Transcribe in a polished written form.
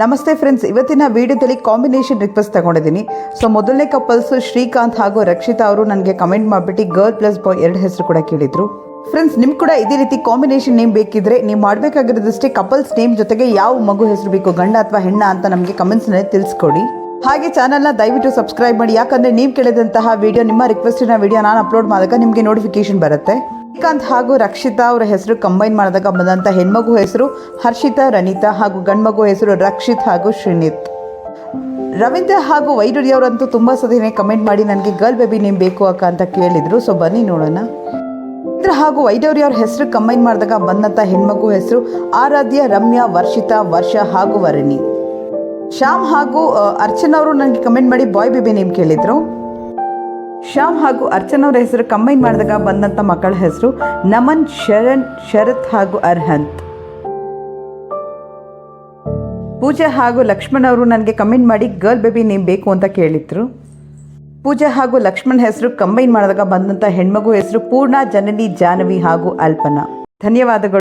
ನಮಸ್ತೆ ಫ್ರೆಂಡ್ಸ್, ಇವತ್ತಿನ ವಿಡಿಯೋದಲ್ಲಿ ಕಾಂಬಿನೇಷನ್ ರಿಕ್ವೆಸ್ಟ್ ತಗೊಂಡಿದ್ದೀನಿ. ಸೊ ಮೊದಲನೇ ಕಪಲ್ಸ್ ಶ್ರೀಕಾಂತ್ ಹಾಗೂ ರಕ್ಷಿತಾ ಅವರು ನನಗೆ ಕಮೆಂಟ್ ಮಾಡಿಬಿಟ್ಟು ಗರ್ಲ್ ಪ್ಲಸ್ ಬಾಯ್ 2 ಹೆಸರು ಕೂಡ ಕೇಳಿದ್ರು. ಫ್ರೆಂಡ್ಸ್, ನಿಮ್ಗೆ ಕೂಡ ಇದೇ ರೀತಿ ಕಾಂಬಿನೇಷನ್ ನೇಮ್ ಬೇಕಿದ್ರೆ ನೀವು ಮಾಡಬೇಕಾಗಿರೋದಷ್ಟೇ ಕಪಲ್ಸ್ ನೇಮ್ ಜೊತೆಗೆ ಯಾವ ಮಗು ಹೆಸರು ಬೇಕು, ಗಂಡ ಅಥವಾ ಹೆಣ್ಣ ಅಂತ ನಮಗೆ ಕಮೆಂಟ್ಸ್ನಲ್ಲಿ ತಿಳಿಸ್ಕೊಡಿ. ಹಾಗೆ ಚಾನಲ್ನ ದಯವಿಟ್ಟು ಸಬ್ಸ್ಕ್ರೈಬ್ ಮಾಡಿ, ಯಾಕಂದರೆ ನೀವು ಕೇಳಿದಂತಹ ವಿಡಿಯೋ, ನಿಮ್ಮ ರಿಕ್ವೆಸ್ಟಿನ ವಿಡಿಯೋ ನಾನು ಅಪ್ಲೋಡ್ ಮಾಡಿದಾಗ ನಿಮಗೆ ನೋಟಿಫಿಕೇಶನ್ ಬರುತ್ತೆ. ಶ್ರೀಕಾಂತ್ ಹಾಗೂ ರಕ್ಷಿತಾ ಅವರ ಹೆಸರು ಕಂಬೈನ್ ಮಾಡಿದಾಗ ಬಂದಂಥ ಹೆಣ್ಮಗು ಹೆಸರು ಹರ್ಷಿತಾ ರಣಿತಾ ಹಾಗೂ ಗಂಡ್ಮಗು ಹೆಸರು ರಕ್ಷಿತ್ ಹಾಗೂ ಶ್ರೀನಿತ್. ರವೀಂದ್ರ ಹಾಗೂ ವೈಡೂರ್ಯ ಅವರಂತೂ ತುಂಬ ಸದಿನೇ ಕಮೆಂಟ್ ಮಾಡಿ ನನಗೆ ಗರ್ಲ್ ಬೇಬಿ ನೇಮ್ ಬೇಕು ಅಕ್ಕ ಅಂತ ಕೇಳಿದರು. ಸೊ ಬನ್ನಿ ನೋಡೋಣ. ರವೀಂದ್ರ ಹಾಗೂ ವೈಡೂರ್ಯ ಅವ್ರ ಹೆಸರು ಕಂಬೈನ್ ಮಾಡಿದಾಗ ಬಂದಂಥ ಹೆಣ್ಮಗು ಹೆಸರು ಆರಾಧ್ಯ, ರಮ್ಯಾ, ವರ್ಷಿತಾ, ವರ್ಷ ಹಾಗೂ ವರಣಿ. ಶ್ಯಾಮ್ ಹಾಗೂ ಅರ್ಚನಾ ಅವರು ನನಗೆ ಕಮೆಂಟ್ ಮಾಡಿ ಬಾಯ್ ಬೇಬಿ ನೇಮ್ ಕೇಳಿದರು. ಶ್ಯಾಮ್ ಹಾಗೂ ಅರ್ಚನಾ ಅವರ ಹೆಸರು ಕಂಬೈನ್ ಮಾಡಿದಾಗ ಬಂದಂಥ ಮಕ್ಕಳ ಹೆಸರು ನಮನ್, ಶರಣ್, ಶರತ್ ಹಾಗೂ ಅರ್ಹಂತ್. ಪೂಜಾ ಹಾಗೂ ಲಕ್ಷ್ಮಣ್ ಅವರು ನನಗೆ ಕಮೆಂಟ್ ಮಾಡಿ ಗರ್ಲ್ ಬೇಬಿ ನೇಮ್ ಬೇಕು ಅಂತ ಕೇಳಿದ್ರು. ಪೂಜಾ ಹಾಗೂ ಲಕ್ಷ್ಮಣ್ ಹೆಸರು ಕಂಬೈನ್ ಮಾಡಿದಾಗ ಬಂದಂಥ ಹೆಣ್ಮಗು ಹೆಸರು ಪೂರ್ಣ, ಜನನಿ, ಜಾಹ್ನವಿ ಹಾಗೂ ಅಲ್ಪನಾ. ಧನ್ಯವಾದಗಳು.